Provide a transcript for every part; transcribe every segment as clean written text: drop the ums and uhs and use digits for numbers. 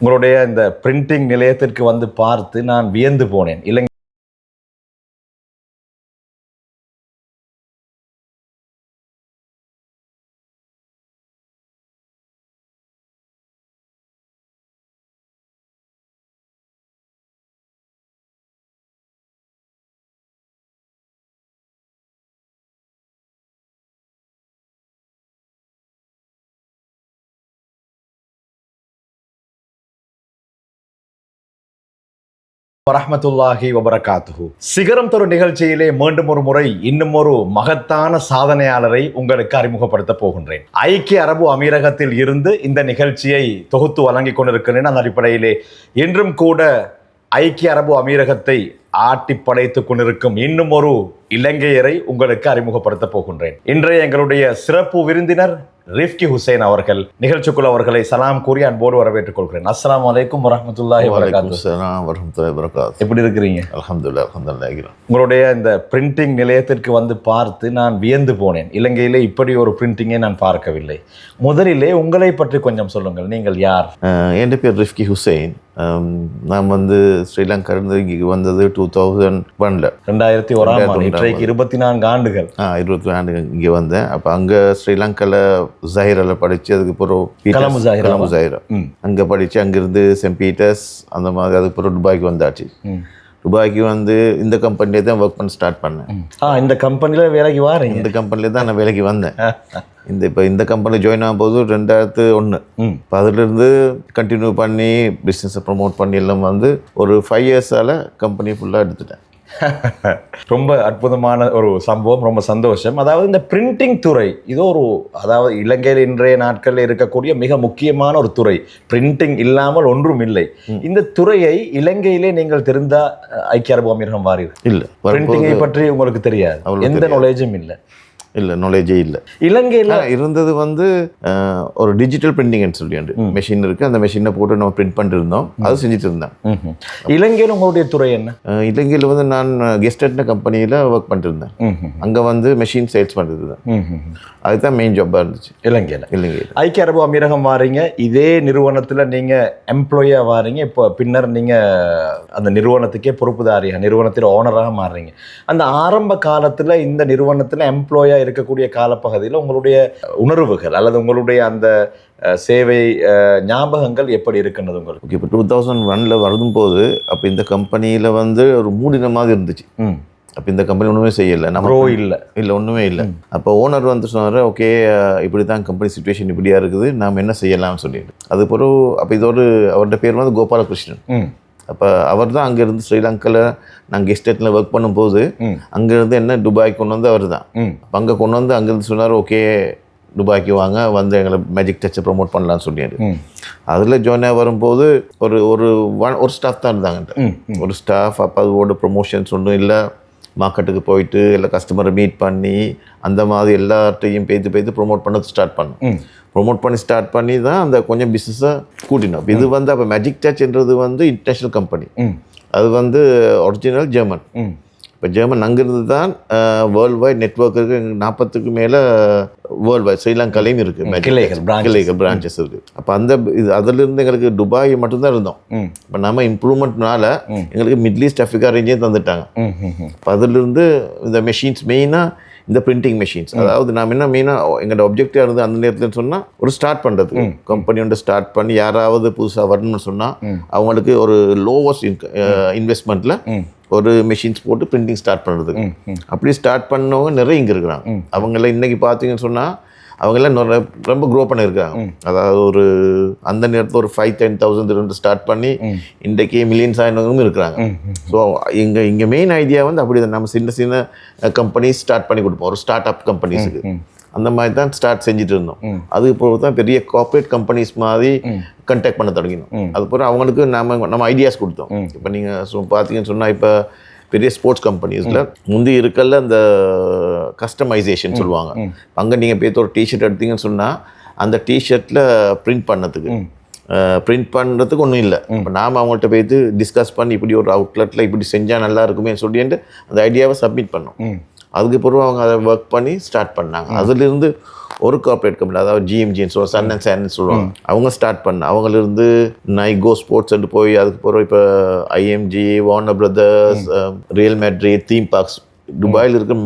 உங்களுடைய இந்த பிரிண்டிங் நிலையத்திற்கு வந்து பார்த்து நான் வியந்து போனேன். வரஹ்மத்துல்லாஹி வபரகாத்துஹு. சிகரம் தரும் நிகழ்ச்சியிலே மீண்டும் ஒரு முறை இன்னும் ஒரு மகத்தான சாதனையாளரை உங்களுக்கு அறிமுகப்படுத்த போகின்றேன். ஐக்கிய அரபு அமீரகத்தில் இருந்து இந்த நிகழ்ச்சியை தொகுத்து வழங்கிக் கொண்டிருக்கிறேன். அந்த அடிப்படையிலே இன்றும் கூட ஐக்கிய அரபு அமீரகத்தை ஆட்டி படைத்துக் கொண்டிருக்கும் இன்னும் ஒரு இலங்கையரை உங்களுக்கு அறிமுகப்படுத்த போகின்றேன். இன்றைய எங்களுடைய சிறப்பு விருந்தினர் ரிஃப்கி ஹுசைன் அவர்கள். நிகழ்ச்சிக்குள் அவர்களை சலாம் கூறி அன்போடு வரவேற்றுக் கொள்கிறேன். அஸ்ஸலாமு அலைக்கும் வரஹ்மத்துல்லாஹி வபரகாத்துஹு. எப்படி இருக்கிறீங்க? அல்ஹம்துலில்லாஹ். உங்களுடைய இந்த பிரிண்டிங் நிலையத்திற்கு வந்து பார்த்து நான் வியந்து போனேன். இலங்கையிலே இப்படி ஒரு பிரிண்டிங்கை நான் பார்க்கவில்லை. முதலிலே உங்களை பற்றி கொஞ்சம் சொல்லுங்கள். நீங்கள் யார்? என் பேர் ரிஃப்கி ஹுசைன். நான் வந்து ஸ்ரீலங்காவிலிருந்து இங்கே வந்தது 2001. 2001. இன்றைக்கு 24 ஆண்டுகள். 24 ஆண்டுகள் இங்கே வந்தேன். அப்போ அங்கே ஸ்ரீலங்காவில் ஜஹீராவில் படித்து அதுக்கப்புறம் கலமுசாயிரா அங்கே படித்து அங்கேருந்து சென்ட் பீட்டர்ஸ் அந்த மாதிரி அதுக்கப்புறம் துபாய்க்கு வந்தாச்சு. துபாய்க்கு வந்து இந்த கம்பெனிலே தான் ஒர்க் பண்ண ஸ்டார்ட் பண்ணேன். இந்த கம்பெனியில் வேலைக்கு வரேன். இந்த கம்பெனிலே தான் நான் வேலைக்கு வந்தேன். இந்த கம்பெனி ஜாயின் ஆகும்போது 2001. இப்போ அதிலிருந்து கண்டினியூ பண்ணி பிஸ்னஸை ப்ரொமோட் பண்ணி எல்லாம் வந்து ஒரு 5 இயர்ஸால் கம்பெனி ஃபுல்லாக எடுத்துட்டேன். ரொம்ப அற்புதமான ஒரு சம்பவம். ரொம்ப சந்தோஷம். அதாவது இந்த பிரிண்டிங் துறை இது அதாவது இலங்கையில் இன்றைய நாட்களில் இருக்கக்கூடிய மிக முக்கியமான ஒரு துறை. பிரிண்டிங் இல்லாமல் ஒன்றும் இல்லை. இந்த துறையை இலங்கையிலே நீங்கள் தெரிந்தா ஐக்கிய அரபு அமீரகம் வாரீர்கள்? இல்லை. பிரிண்டிங்கை பற்றி உங்களுக்கு தெரியாது? எந்த நாலேஜும் இல்லை? இல்லை, நாலேஜே இல்லை. இலங்கையில் இருந்தது வந்து ஒரு டிஜிட்டல் பிரிண்டிங்னு சொல்லிட்டு மெஷின் இருக்குது. அந்த மெஷினை போட்டு நம்ம பிரிண்ட் பண்ணிட்டு இருந்தோம். அது செஞ்சுட்டு இருந்தேன். இலங்கையில் உங்களுடைய துறை என்ன? இலங்கையில் வந்து நான் கெஸ்டட்ன கம்பெனியில் ஒர்க் பண்ணிட்டு இருந்தேன். அங்கே வந்து மெஷின் சேல்ஸ் பண்ணிட்டு இருந்தேன். அதுதான் மெயின் ஜாப்பாக இருந்துச்சு இலங்கையில். ஐக்கிய அரபு அமீரகம் வாரீங்க. இதே நிறுவனத்தில் நீங்கள் எம்ப்ளாயாக வாரீங்க. இப்போ பின்னர் நீங்கள் அந்த நிறுவனத்துக்கே பொறுப்புதாரியாக, நிறுவனத்தில் ஓனராக மாறுறீங்க. அந்த ஆரம்ப காலத்தில் இந்த நிறுவனத்தில் எம்ப்ளாயாக இருக்கக்கூடிய காலப்பகுதியில் உங்களுடைய உணர்வுகள் அல்லது உங்களுடைய அந்த சேவை ஞாபகங்கள் எப்படி இருக்கின்றது உங்களுக்கு? ஓகே, இப்போ 2001 வரும்போது அப்போ இந்த கம்பெனியில் வந்து ஒரு மூடின மாதிரி இருந்துச்சு. அப்போ இந்த கம்பெனி ஒன்றுமே செய்யலை, நம்ம இல்லை ஒன்றுமே இல்லை. அப்போ ஓனர் வந்து சொன்னார், ஓகே இப்படி தான் கம்பெனி சிச்சுவேஷன் இப்படியா இருக்குது, நாம் என்ன செய்யலாம்னு சொல்லிட்டு. அதுக்கப்புறம் அப்போ இதோடு அவருடைய பேர் வந்து கோபாலகிருஷ்ணன். அப்போ அவர் தான் அங்கேருந்து ஸ்ரீலங்காவில் நாங்கள் எஸ்டேட்டில் ஒர்க் பண்ணும்போது அங்கேருந்து என்ன துபாய்க்கு கொண்டு வந்து அவர் தான். அப்போ அங்கே கொண்டு வந்து அங்கேருந்து சொன்னார், ஓகே துபாய்க்கு வாங்க, வந்து எங்களை மேஜிக் டச்சை ப்ரொமோட் பண்ணலான்னு சொல்லியாரு. அதில் ஜாயின் வரும்போது ஒரு ஸ்டாஃப் தான் இருந்தாங்க. ஒரு ஸ்டாஃப். அப்போ அதோட ப்ரொமோஷன்ஸ் ஒன்றும் இல்லை. மார்க்கெட்டுக்கு போயிட்டு எல்லா கஸ்டமரை மீட் பண்ணி அந்த மாதிரி எல்லார்ட்டையும் பேத்து ப்ரொமோட் பண்ணது ஸ்டார்ட் பண்ணோம். ப்ரொமோட் பண்ணி ஸ்டார்ட் பண்ணி தான் அந்த கொஞ்சம் பிஸ்னஸை கூட்டினோம். இது வந்து அப்போ மேஜிக் டச்ன்றது வந்து இன்டர்நேஷ்னல் கம்பெனி. அது வந்து ஒரிஜினல் ஜெர்மன். இப்போ ஜெர்மன் அங்கேருந்து தான் வேர்ல்டு வைட் நெட்ஒர்க் இருக்குது. 40க்கு மேலே வேர்ல்டு வைட் ஸ்ரீலங்காலையும் இருக்குது கிளைகள் பிரான்ச்சஸ் இருக்குது. அப்போ அதிலிருந்து எங்களுக்கு துபாய் மட்டும்தான் இருந்தோம். இப்போ நம்ம இம்ப்ரூவ்மெண்ட்னால எங்களுக்கு மிடில் ஈஸ்ட் ஆஃப்ரிக்கா ரேஞ்சே தந்துட்டாங்க. இப்போ அதிலிருந்து இந்த மெஷின்ஸ் மெயினாக இந்த பிரிண்டிங் மெஷின்ஸ், அதாவது நாம் என்ன மெயினாக எங்களோட ஒப்ஜெக்டிவாக இருந்தது அந்த நேரத்தில் சொன்னால் ஒரு ஸ்டார்ட் பண்ணுறது. கம்பெனி வந்து ஸ்டார்ட் பண்ணி யாராவது புதுசாக வரணும்னு சொன்னால் அவங்களுக்கு ஒரு லோவஸ்ட் இன்வெஸ்ட்மெண்ட்டில் ஒரு மெஷின்ஸ் போட்டு பிரிண்டிங் ஸ்டார்ட் பண்ணுறதுக்கு. அப்படி ஸ்டார்ட் பண்ணவங்க நிறைய இங்கே இருக்கிறாங்க. அவங்கள இன்றைக்கி பார்த்தீங்கன்னு சொன்னால் அவங்கெல்லாம் ரொம்ப க்ரோ பண்ணியிருக்காங்க. அதாவது ஒரு அந்த நேரத்தில் ஒரு 5-10,000 ஸ்டார்ட் பண்ணி இன்றைக்கி மில்லியன்ஸ் ஆகினவங்களும் இருக்கிறாங்க. ஸோ இங்கே மெயின் ஐடியா வந்து அப்படி தான். நம்ம சின்ன சின்ன கம்பெனிஸ் ஸ்டார்ட் பண்ணி கொடுப்போம், ஒரு ஸ்டார்ட் அப் கம்பெனிஸுக்கு. அந்த மாதிரி தான் ஸ்டார்ட் செஞ்சுட்டு இருந்தோம். அதுக்கு பிறகு தான் பெரிய கார்பரேட் கம்பெனிஸ் மாதிரி கண்டெக்ட் பண்ண தொடங்கினோம். அதுக்கப்புறம் அவங்களுக்கு நம்ம ஐடியாஸ் கொடுத்தோம். இப்போ நீங்கள் பார்த்தீங்கன்னு சொன்னால் இப்போ பெரிய ஸ்போர்ட்ஸ் கம்பெனிஸில் முந்தி இருக்கல அந்த கஸ்டமைசேஷன் சொல்லுவாங்க. அங்கே நீங்கள் போய் ஒரு டிஷர்ட் எடுத்தீங்கன்னு சொன்னால் அந்த டிஷர்ட்டில் பிரிண்ட் பண்ணுறதுக்கு ஒன்றும் இல்லை. இப்போ நாம் அவங்கள்ட்ட போய்ட்டு டிஸ்கஸ் பண்ணி இப்படி ஒரு அவுட்லெட்டில் இப்படி செஞ்சால் நல்லா இருக்குமே சொல்லிட்டு அந்த ஐடியாவை சப்மிட் பண்ணோம். அதுக்கு பிறகு அவங்க அதை ஒர்க் பண்ணி ஸ்டார்ட் பண்ணாங்க. அதுலேருந்து ஒரு கார்பரேட் கம்பெனி, அதாவது ஜிஎம்ஜின்னு சொல்லுவாங்க, சன் அண்ட் சேன்னு சொல்லுவாங்க, அவங்க ஸ்டார்ட் பண்ண. அவங்களிருந்து நைகோ ஸ்போர்ட்ஸ் போய் அதுக்கு போகிற இப்போ IMG, Warner brothers, real Madrid, theme parks, துபாயில் இருக்கிற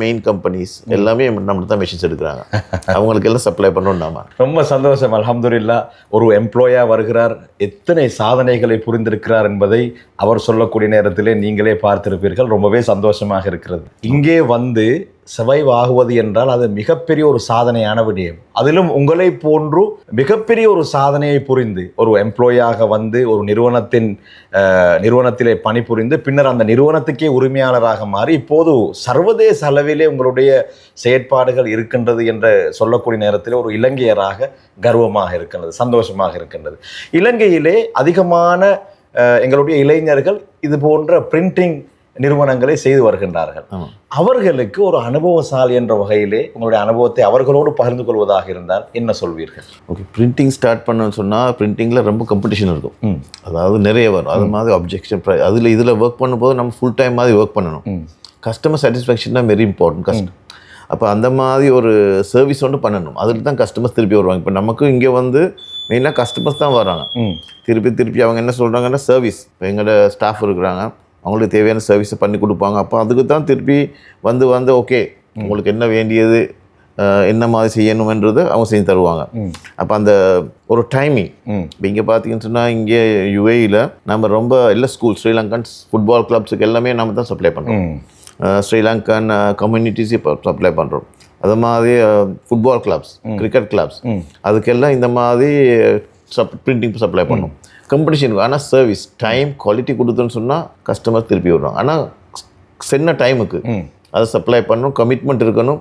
மெயின் கம்பெனிஸ் எல்லாமே நம்மளுக்கு தான் மெஷின்ஸ் எடுக்கிறாங்க. அவங்களுக்கு எல்லாம் சப்ளை பண்ணணும் நாம. ரொம்ப சந்தோஷம். அல்ஹம்துலில்லாஹ். ஒரு எம்ப்ளாயா வருகிறார், எத்தனை சாதனைகளை புரிந்திருக்கிறார் என்பதை அவர் சொல்லக்கூடிய நேரத்திலே நீங்களே பார்த்திருப்பீர்கள். ரொம்பவே சந்தோஷமாக இருக்கிறது. இங்கே வந்து சர்வைவ் ஆகுவது என்றால் அது மிகப்பெரிய ஒரு சாதனையான விடயம். அதிலும் உங்களை போன்று மிகப்பெரிய ஒரு சாதனையை புரிந்து ஒரு எம்ப்ளாயாக வந்து ஒரு நிறுவனத்திலே பணிபுரிந்து பின்னர் அந்த நிறுவனத்துக்கே உரிமையாளராக மாறி இப்போது சர்வதேச அளவிலே உங்களுடைய செயற்பாடுகள் இருக்கின்றது என்று சொல்லக்கூடிய நேரத்தில் ஒரு இலங்கையராக கர்வமாக இருக்கின்றது, சந்தோஷமாக இருக்கின்றது. இலங்கையிலே அதிகமான எங்களுடைய இளைஞர்கள் இது போன்ற பிரிண்டிங் நிறுவனங்களை செய்து வருகின்றார்கள். அவர்களுக்கு ஒரு அனுபவசாலி என்ற வகையிலே உங்களுடைய அனுபவத்தை அவர்களோடு பகிர்ந்து கொள்வதாக இருந்தால் என்ன சொல்வீர்கள்? ஓகே, பிரிண்டிங் ஸ்டார்ட் பண்ணணும்னு சொன்னால் பிரிண்டிங்கில் ரொம்ப காம்படிஷன் இருக்கும். அதாவது நிறைய வரும். அது மாதிரி அப்ஜெக்ஷன் இதில் ஒர்க் பண்ணும்போது நம்ம ஃபுல் டைம் மாதிரி ஒர்க் பண்ணணும். கஸ்டமர் சாட்டிஸ்ஃபேக்ஷன் தான் வெரி இம்பார்ட்டன்ட். அப்போ அந்த மாதிரி ஒரு சர்வீஸ் ஒன்று பண்ணணும். அதில் தான் கஸ்டமர்ஸ் திருப்பி வருவாங்க. இப்போ நமக்கு இங்கே வந்து மெயினாக கஸ்டமர்ஸ் தான் வராங்க. திருப்பி அவங்க என்ன சொல்கிறாங்கன்னா சர்வீஸ். இப்போ எங்களோட ஸ்டாஃப் இருக்கிறாங்க, அவங்களுக்கு தேவையான சர்வீஸை பண்ணி கொடுப்பாங்க. அப்போ அதுக்கு தான் திருப்பி வந்து ஓகே உங்களுக்கு என்ன வேண்டியது, என்ன மாதிரி செய்யணுமென்றது அவங்க செஞ்சு தருவாங்க. அப்போ அந்த ஒரு டைமிங். இப்போ இங்கே பார்த்தீங்கன்னு சொன்னால் இங்கே யுஏஇயில் நம்ம ரொம்ப எல்லா ஸ்கூல் ஸ்ரீலங்கன் ஃபுட்பால் கிளப்ஸுக்கு எல்லாமே நம்ம தான் சப்ளை பண்ணுறோம். ஸ்ரீலங்கன் கம்யூனிட்டிஸ் இப்போ சப்ளை பண்ணுறோம். அது மாதிரி ஃபுட்பால் கிளப்ஸ், கிரிக்கெட் கிளப்ஸ், அதுக்கெல்லாம் இந்த மாதிரி பிரிண்டிங் சப்ளை பண்ணோம். காம்படிஷன். ஆனால் சர்வீஸ் டைம் குவாலிட்டி கொடுத்தோன்னு சொன்னால் கஸ்டமர் திருப்பி வருவாங்க. ஆனால் சின்ன டைமுக்கு அதை சப்ளை பண்ணணும், கமிட்மெண்ட் இருக்கணும்,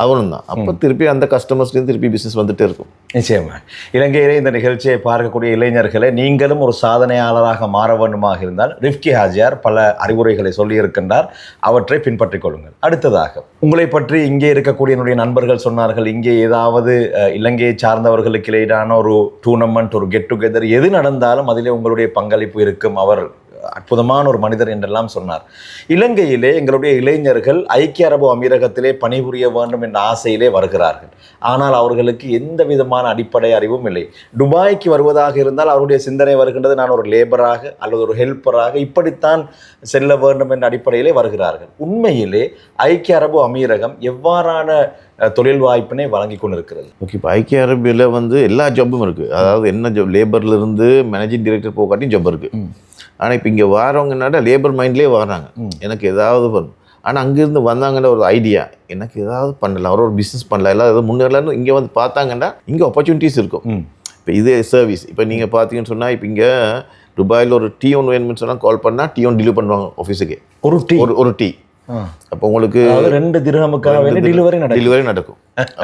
அவனும் தான். அப்போ திருப்பி அந்த கஸ்டமர்ஸ்லேருந்து திருப்பி பிஸ்னஸ் வந்துகிட்டே இருக்கும். நிச்சயமாக. இலங்கையிலே இந்த நிகழ்ச்சியை பார்க்கக்கூடிய இளைஞர்களை நீங்களும் ஒரு சாதனையாளராக மாற வேண்டுமாக இருந்தால் ரிஃப்கி ஹாஜியார் பல அறிவுரைகளை சொல்லியிருக்கின்றார். அவற்றை பின்பற்றிக் கொள்ளுங்கள். அடுத்ததாக உங்களை பற்றி இங்கே இருக்கக்கூடிய என்னுடைய நண்பர்கள் சொன்னார்கள், இங்கே ஏதாவது இலங்கையை சார்ந்தவர்களுக்கு இடையிலான ஒரு டூர்னமெண்ட், ஒரு கெட் டுகெதர் எது நடந்தாலும் அதிலே உங்களுடைய பங்களிப்பு இருக்கும், அவர் அற்புதமான ஒரு மனிதர் என்றெல்லாம் சொன்னார். இலங்கையிலே எங்களுடைய இளைஞர்கள் ஐக்கிய அரபு அமீரகத்திலே பணிபுரிய வேண்டும் என்ற ஆசையிலே வருகிறார்கள். ஆனால் அவர்களுக்கு எந்த விதமான அடிப்படை அறிவும் இல்லை. துபாய்க்கு வருவதாக இருந்தால் அவருடைய சிந்தனை வருகின்றது, நான் ஒரு லேபராக அல்லது ஒரு ஹெல்ப்பராக இப்படித்தான் செல்ல வேண்டும் என்ற அடிப்படையிலே வருகிறார்கள். உண்மையிலே ஐக்கிய அரபு அமீரகம் எவ்வாறான தொழில் வாய்ப்பினை வழங்கி கொண்டிருக்கிறது? ஓகே, இப்போ ஐக்கிய அரபியில் வந்து எல்லா ஜாப்பும் இருக்குது. அதாவது என்ன ஜாப், லேபர்லேருந்து மேனேஜிங் டைரக்டர் போகாட்டியும் ஜாப் இருக்குது. ஆனால் இப்போ இங்கே வரவங்கனால லேபர் மைண்ட்லேயே வராங்க, எனக்கு ஏதாவது பண்ணணும். ஆனால் அங்கேருந்து வந்தாங்கன்னா ஒரு ஐடியா, எனக்கு ஏதாவது பண்ணலாம், ஒரு பிஸ்னஸ் பண்ணலாம், எல்லாம் ஏதாவது முன்னேறலான்னு இங்கே வந்து பார்த்தாங்கன்னா இங்கே ஆப்பர்ச்சுனிட்டிஸ் இருக்கும். இப்போ இதே சர்வீஸ் இப்போ நீங்கள் பார்த்தீங்கன்னு சொன்னால் இப்போ இங்கே துபாயில் ஒரு டீ ஒன்று வேணும்னு சொன்னால் கால் பண்ணால் டீ ஒன்று டெலிவரி பண்ணுவாங்க ஆஃபீஸுக்கு. ஒரு டீ அப்போ உங்களுக்கு 2 திர்ஹமுக்காக டெலிவரி நடக்கும்.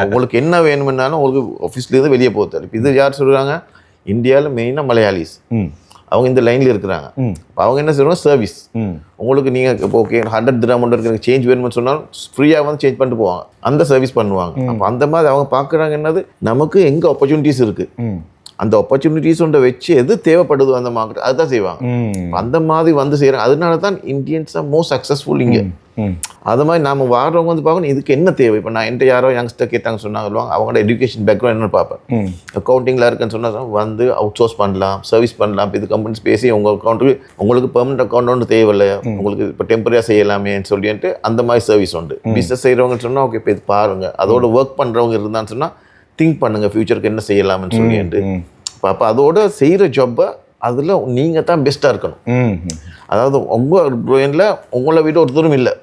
உங்களுக்கு என்ன வேணும்னாலும் உங்களுக்கு ஆஃபீஸ்லேருந்து வெளியே போகுது. இப்போ இது யார் சொல்கிறாங்க, இந்தியாவில் மெயினாக மலையாளிஸ் அவங்க இந்த லைனில் இருக்கிறாங்க. இப்போ அவங்க என்ன செய்வாங்க, சர்வீஸ். உங்களுக்கு நீங்கள் இப்போ ஓகே 100 திர்ஹம் எனக்கு சேஞ்ச் வேணும்னு சொன்னாலும் ஃப்ரீயாக வந்து சேஞ்ச் பண்ணிட்டு போவாங்க, அந்த சர்வீஸ் பண்ணுவாங்க. அப்போ அந்த மாதிரி அவங்க பார்க்குறாங்க என்னது, நமக்கு எங்கே ஆப்பர்ச்சுனிட்டிஸ் இருக்குது, அந்த ஆப்பர்ச்சுனிட்டிஸ் ஒன்றை வச்சு எது தேவைப்படுதோ அந்த மார்க்கெட் அதுதான் செய்வாங்க. அந்த மாதிரி வந்து செய்கிறாங்க. அதனால தான் இந்தியன்ஸ் ஆர் மோஸ்ட் சக்ஸஸ்ஃபுல் இங்கே. அது மாதிரி நாம் வாடுறவங்க வந்து பார்க்கணும் இதுக்கு என்ன தேவை. இப்போ நான் என்கிட்ட யாரோ யங்ஸ்டர் கேட்டாங்க சொன்னாங்க, அவங்களோட எஜுகேஷன் பேக்ரவுண்ட் என்னன்னு பார்ப்பேன். அக்கௌண்டிங்கில் இருக்குன்னு சொன்னால் வந்து அவுட் சோர்ஸ் பண்ணலாம், சர்வீஸ் பண்ணலாம். இப்போ இது கம்பெனிஸ் பேசி உங்கள் அக்கௌண்ட்டுக்கு உங்களுக்கு பெர்மனெண்ட் அக்கௌண்ட் ஒன்று தேவையில்லை, உங்களுக்கு இப்போ டெம்பரரியாக செய்யலாமேன்னு சொல்லிட்டு அந்த மாதிரி சர்வீஸ் உண்டு. பிஸ்னஸ் செய்கிறவங்கன்னு சொன்னால் ஓகே இப்போ இது பாருங்கள், அதோட ஒர்க் பண்ணுறவங்க இருந்தான்னு சொன்னால் திங்க் பண்ணுங்கள் ஃப்யூச்சருக்கு என்ன செய்யலாம்னு சொல்லிட்டு. அப்போ அதோட செய்கிற ஜாப்பை அதில் நீங்கள் தான் பெஸ்ட்டாக இருக்கணும். அதாவது உங்கள் பிரெயினில் உங்களை விட ஒருத்தரும் இல்லை.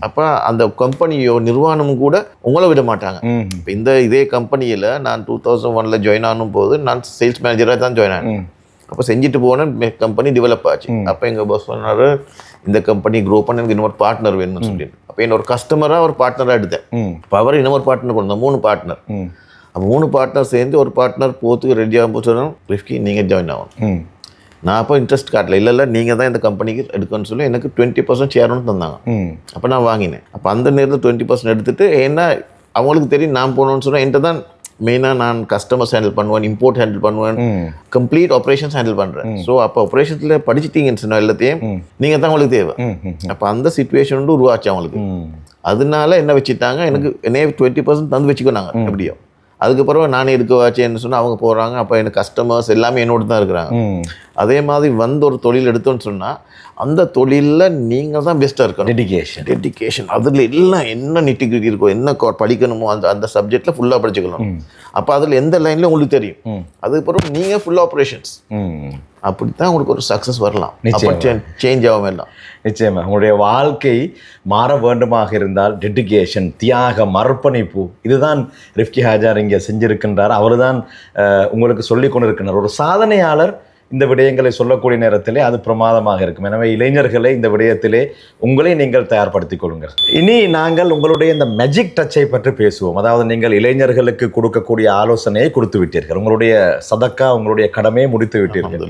அப்போ அந்த கம்பெனியோ நிர்வாணமும் கூட உங்களை விட மாட்டாங்க. இப்போ இதே கம்பெனியில் நான் 2001 ஜாயின் ஆனும் போது நான் சேல்ஸ் மேனேஜராக தான் ஜாயின் ஆனேன். அப்போ செஞ்சுட்டு போனேன், கம்பெனி டெவலப் ஆச்சு. அப்போ எங்கள் பாஸ் சொன்னார், இந்த கம்பெனி க்ரோ பண்ண எனக்கு இன்னொரு பார்ட்னர் வேணும்னு சொல்லிட்டு. அப்போ என்னோட கஸ்டமராக ஒரு பார்ட்னராக எடுத்தேன். இப்போ அவர் இன்னொரு பார்ட்னர் கொண்டு வந்தேன், 3 பார்ட்னர். அப்போ 3 பார்ட்னர் சேர்ந்து ஒரு பார்ட்னர் போத்துக்கு ரெடியாக போய் சொன்னோம், ரிஃப்கி நீங்கள் ஜாயின் ஆகணும். நான் அப்போ இன்ட்ரெஸ்ட் காட்டல, இல்லை நீங்கள் தான் இந்த கம்பெனிக்கு எடுக்கணும்னு சொல்லி எனக்கு 20% ஷேர் ஒன்று தந்தாங்க. அப்போ நான் வாங்கினேன். அப்போ அந்த நேரத்தில் 20% எடுத்துகிட்டு, ஏன்னா அவங்களுக்கு தெரியும் நான் போகணுன்னு சொன்னால் என்கிட்ட தான் மெயினாக நான் கஸ்டமர்ஸ் ஹேண்டில் பண்ணுவேன், இம்போர்ட் ஹேண்டில் பண்ணுவேன், கம்ப்ளீட் ஆப்ரேஷன்ஸ் ஹேண்டில் பண்ணுறேன். ஸோ அப்போ ஆப்ரேஷன்ஸில் படிச்சிட்டீங்கன்னு சொன்னால் எல்லாத்தையும் நீங்கள் தான் உங்களுக்கு தேவை. அப்போ அந்த சுச்சுவேஷன் வந்து உருவாச்சு அவங்களுக்கு. அதனால என்ன வச்சுட்டாங்க, எனக்கு என்னைய 20% தந்து வச்சுக்கோனாங்க எப்படியோ. அதுக்கப்புறம் நானே எடுக்க வாச்சேன்னு சொன்னால் அவங்க போகிறாங்க. அப்போ எனக்கு கஸ்டமர்ஸ் எல்லாமே என்னோட தான் இருக்கிறாங்க. அதே மாதிரி வந்து ஒரு தொழில் எடுத்தோன்னு சொன்னால் அந்த தொழிலில் நீங்கள் தான் பெஸ்ட்டாக இருக்கணும். டெடிகேஷன் அதில் எல்லாம் என்ன நிட்டிகிரிட்டி இருக்கோ, என்ன படிக்கணுமோ அந்த சப்ஜெக்டில் ஃபுல்லாக படிச்சுக்கணும். அப்போ அதில் எந்த லைனில் உங்களுக்கு தெரியும். அதுக்கப்புறம் நீங்கள் ஃபுல் ஆப்ரேஷன்ஸ். அப்படித்தான் உங்களுக்கு ஒரு சக்ஸஸ் வரலாம். சேஞ்ச் ஆகும் எல்லாம். நிச்சயமா உங்களுடைய வாழ்க்கை மாற வேண்டுமாக இருந்தால் டெடிகேஷன், தியாகம், அர்ப்பணிப்பு, இதுதான் ரிஃப்கி ஹாஜார் இங்கே செஞ்சிருக்கின்றார். அவர் தான் உங்களுக்கு சொல்லிக் கொண்டிருக்கின்றார். ஒரு சாதனையாளர் இந்த விடயங்களை சொல்லக்கூடிய நேரத்திலே அது பிரமாதமாக இருக்கும். எனவே இளைஞர்களை இந்த விடயத்திலே உங்களை நீங்கள் தயார்படுத்திக் கொள்ளுங்கள். இனி நாங்கள் உங்களுடைய இந்த மேஜிக் டச்சை பற்றி பேசுவோம். அதாவது நீங்கள் இளைஞர்களுக்கு கொடுக்கக்கூடிய ஆலோசனையை கொடுத்து விட்டீர்கள், உங்களுடைய சதக்கா, உங்களுடைய கடமையை முடித்து விட்டீர்கள்.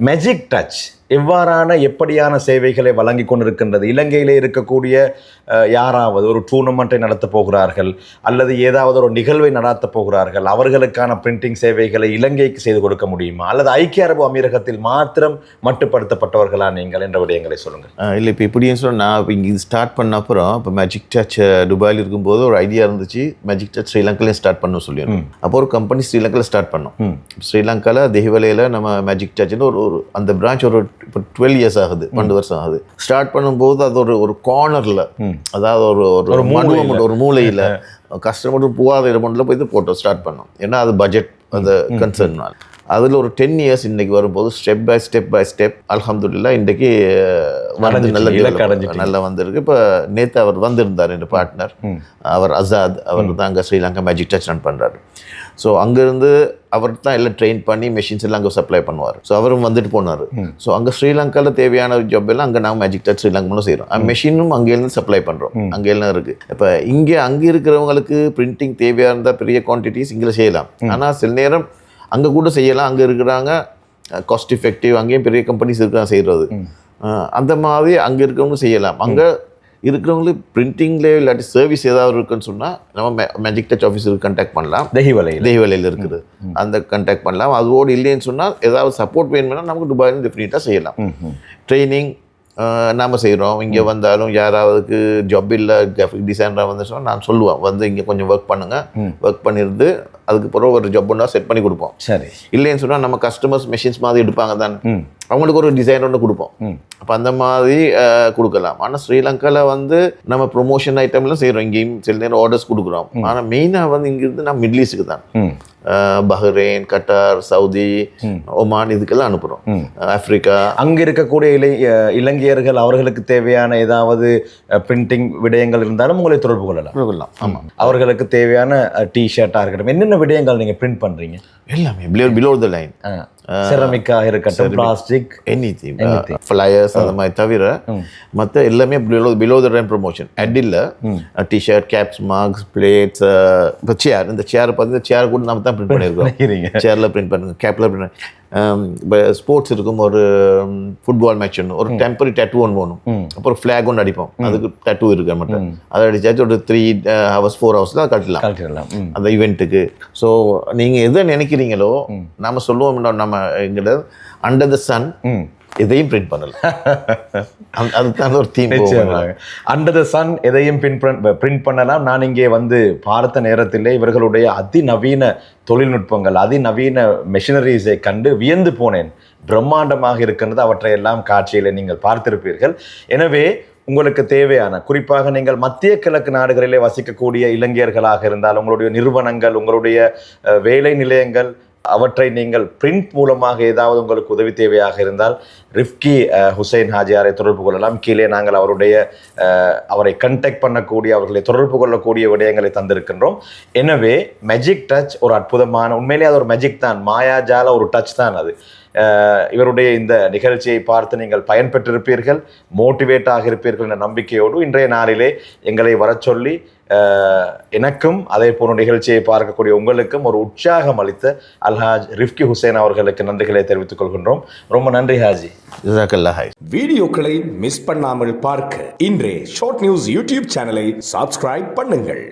மேஜிக் டச் எவ்வாறான எப்படியான சேவைகளை வழங்கி கொண்டிருக்கின்றது? இலங்கையிலே இருக்கக்கூடிய யாராவது ஒரு டூர்னமெண்ட்டை நடத்தப் போகிறார்கள் அல்லது ஏதாவது ஒரு நிகழ்வை நடத்தப் போகிறார்கள், அவர்களுக்கான பிரிண்டிங் சேவைகளை இலங்கைக்கு செய்து கொடுக்க முடியுமா? அல்லது ஐக்கிய அரபு அமீரகத்தில் மாத்திரம் மட்டுப்படுத்தப்பட்டவர்களா நீங்கள் என்ற விடயங்களை சொல்லுங்கள். இல்லை, இப்போ இப்படின்னு சொன்னால் நான் இப்போ இங்கே ஸ்டார்ட் பண்ண அப்புறம் இப்போ மேஜிக் டச் துபாயில் இருக்கும்போது ஒரு ஐடியா இருந்துச்சு, மேஜிக் டச் ஸ்ரீலங்காலையும் ஸ்டார்ட் பண்ண சொல்லிடணும். அப்போ ஒரு கம்பெனி ஸ்ரீலங்காவில் ஸ்டார்ட் பண்ணோம். ஸ்ரீலங்காவில் தெஹிவலையில் நம்ம மேஜிக் டச்னு ஒரு அந்த பிரான்ச் ஒரு இப்போ 12 இயர்ஸ் ஆகுது, 12 வருஷம் ஆகுது. ஸ்டார்ட் பண்ணும்போது அது ஒரு கார்னரில், அதாவது ஒரு மூலையில் கஸ்டமர் போகாத இடமொன்றில் போய் போட்டோம் ஸ்டார்ட் பண்ணோம். ஏன்னா அது பட்ஜெட் அந்த கன்சர்னால். அதில் ஒரு 10 இயர்ஸ் இன்றைக்கி வரும்போது ஸ்டெப் பை ஸ்டெப் அல்ஹம்துலில்லாஹ் இன்றைக்கி வந்து நல்லா வந்திருக்கு. இப்போ நேற்று அவர் வந்திருந்தார், என் பார்ட்னர் அவர் அசாத், அவர் தான் அங்கே ஸ்ரீலங்கா மேஜிக் டச் ரன் பண்ணுறாரு. ஸோ அங்கேருந்து அவர் தான் எல்லாம் ட்ரெயின் பண்ணி மெஷின்ஸ் எல்லாம் அங்கே சப்ளை பண்ணுவார். ஸோ அவரும் வந்துட்டு போனார். ஸோ அங்கே ஸ்ரீலங்காவில் தேவையான ஜாப் எல்லாம் அங்கே நாங்கள் மேஜிக் டச் ஸ்ரீலங்காவில் செய்கிறோம். மெஷினும் அங்கேருந்து சப்ளை பண்ணுறோம், அங்கெல்லாம் இருக்குது. இப்போ அங்கே இருக்கிறவங்களுக்கு பிரிண்டிங் தேவையாக இருந்தால் பெரிய குவான்டிட்டிஸ் இங்கே செய்யலாம். ஆனால் சில நேரம் அங்கே கூட செய்யலாம், அங்கே இருக்கிறாங்க காஸ்ட் எஃபெக்டிவ், அங்கேயும் பெரிய கம்பெனிஸ் இருக்காங்க செய்கிறது. அந்த மாதிரி அங்கே இருக்கிறவங்க செய்யலாம். அங்கே இருக்கிறவங்களுக்கு பிரிண்டிங்லேயே இல்லாட்டி சர்வீஸ் ஏதாவது இருக்குன்னு சொன்னால் நம்ம மேஜிக் டச் ஆஃபீஸருக்கு கான்டாக்ட் பண்ணலாம். தெஹிவலையில் இருக்குது, அந்த கான்டாக்ட் பண்ணலாம். அதோடு இல்லைன்னு சொன்னால் ஏதாவது சப்போர்ட் வேணும்னா நமக்கு துபாயில் டெஃபினட்டாக செய்யலாம். ட்ரைனிங் நாம் செய்கிறோம். இங்கே வந்தாலும் யாராவதுக்கு ஜாப் இல்லை, கிராஃபிக் டிசைனராக வந்து சொன்னால் நான் சொல்லுவேன், வந்து இங்கே கொஞ்சம் ஒர்க் பண்ணுங்கள், ஒர்க் பண்ணிருந்து அதுக்கப்புறம் ஒரு ஜாப் ஒன்றா செட் பண்ணி கொடுப்போம். சரி, இல்லைன்னு சொன்னால் நம்ம கஸ்டமர்ஸ் மெஷின்ஸ் மாதிரி எடுப்பாங்க தான், அவங்களுக்கு ஒரு டிசைன் ஒன்று கொடுப்போம். அப்போ அந்த மாதிரி கொடுக்கலாம். ஆனால் ஸ்ரீலங்காவில் வந்து நம்ம ப்ரொமோஷன் ஐட்டம்லாம் செய்கிறோம், இங்கேயும் சில நேரம் ஆர்டர்ஸ் கொடுக்குறோம். ஆனால் மெயினாக வந்து இங்கிருந்து நம்ம மிடில் ஈஸ்ட்டுக்கு தான், பஹ்ரைன், கட்டார், சவுதி, ஒமான் இதுக்கெல்லாம் அனுப்புகிறோம், ஆப்பிரிக்கா. அங்கே இருக்கக்கூடிய இலங்கையர்கள் அவர்களுக்கு தேவையான ஏதாவது பிரிண்டிங் விடயங்கள் இருந்தாலும் உங்களை தொடர்பு கொள்ளலாம். ஆமாம், அவர்களுக்கு தேவையான டிஷர்ட்டாக இருக்கட்டும், என்னென்ன விடயங்கள் நீங்கள் பிரிண்ட் பண்ணுறீங்க? எல்லாமே பிலோ த லைன், செரமிக்காக இருக்கட்டும், பிளாஸ்டிக், எனிதிங், ஃப்ளையர்ஸ், அந்த மாதிரி தவிர மற்ற எல்லாமே பிலோ த லைன் ப்ரொமோஷன். அடியில் டிஷர்ட், கேப்ஸ், மார்க்ஸ், பிளேட்ஸ், இப்போ சேர், இந்த சேரை பார்த்து சேர் கூட நம்ம தான் பிரிண்ட் பண்ணியிருக்கோம். சேரில் பிரிண்ட் பண்ணுங்க, கேப்பில் பிரிண்ட். இப்போ ஸ்போர்ட்ஸ் இருக்கும், ஒரு ஃபுட்பால் மேட்ச் ஒன்று, ஒரு டெம்பரரி டேட்டூ ஒன்று வேணும், அப்புறம் ஃப்ளாக் ஒன்று அடிப்போம், அதுக்கு டேட்டூ இருக்க மட்டும் அதை அடிச்சாச்சு ஒரு 3 hours 4 hours தான் கட்டலாம் அந்த ஈவெண்ட்டுக்கு. ஸோ நீங்கள் எதை நினைக்கிறீங்களோ நம்ம சொல்லுவோம், நம்ம எங்கிட்ட அண்டர் த சன் எதையும் பிரிண்ட் பண்ணலாம். அதுதான் ஒரு தீம். அண்டர் த சன் எதையும் பிரிண்ட் பண்ணலாம். நான் இங்கே வந்து பார்த்த நேரத்திலே இவர்களுடைய அதிநவீன தொழில்நுட்பங்கள், அதிநவீன மெஷினரிஸை கண்டு வியந்து போனேன். பிரம்மாண்டமாக இருக்கின்றது. அவற்றையெல்லாம் காட்சியில் நீங்கள் பார்த்திருப்பீர்கள். எனவே உங்களுக்கு தேவையான, குறிப்பாக நீங்கள் மத்திய கிழக்கு நாடுகளிலே வசிக்கக்கூடிய இளைஞர்களாக இருந்தால், உங்களுடைய நிறுவனங்கள், உங்களுடைய வேலை நிலையங்கள், அவற்றை நீங்கள் பிரிண்ட் மூலமாக ஏதாவது உங்களுக்கு உதவி தேவையாக இருந்தால் ரிஃப்கி ஹுசைன் ஹாஜியாரை தொடர்பு கொள்ளலாம். கீழே நாங்கள் அவரை கண்டெக்ட் பண்ணக்கூடிய, அவர்களை தொடர்பு கொள்ளக்கூடிய விடயங்களை தந்திருக்கின்றோம். எனவே மேஜிக் டச் ஒரு அற்புதமான, உண்மையிலே அது ஒரு மேஜிக் தான், மாயாஜால ஒரு டச் தான் அது. இவருடைய இந்த நிகழ்ச்சியை பார்த்து நீங்கள் பயன்பெற்றிருப்பீர்கள், மோட்டிவேட் ஆகியிருப்பீர்கள் என்ற நம்பிக்கையோடு இன்றைய நாளிலே எங்களை வர சொல்லி எனக்கும் அதே போன்ற நிகழ்ச்சியை பார்க்கக்கூடிய உங்களுக்கும் ஒரு உற்சாகம் அளித்த அல்ஹாஜ் ரிஃப்கி ஹுசைன் அவர்களுக்கு நன்றிகளை தெரிவித்துக் கொள்கின்றோம். ரொம்ப நன்றி ஹாஜி. வீடியோக்களை மிஸ் பண்ணாமல் பார்க்க இன்றே ஷார்ட் நியூஸ் யூடியூப் சேனலை சப்ஸ்கிரைப் பண்ணுங்கள்.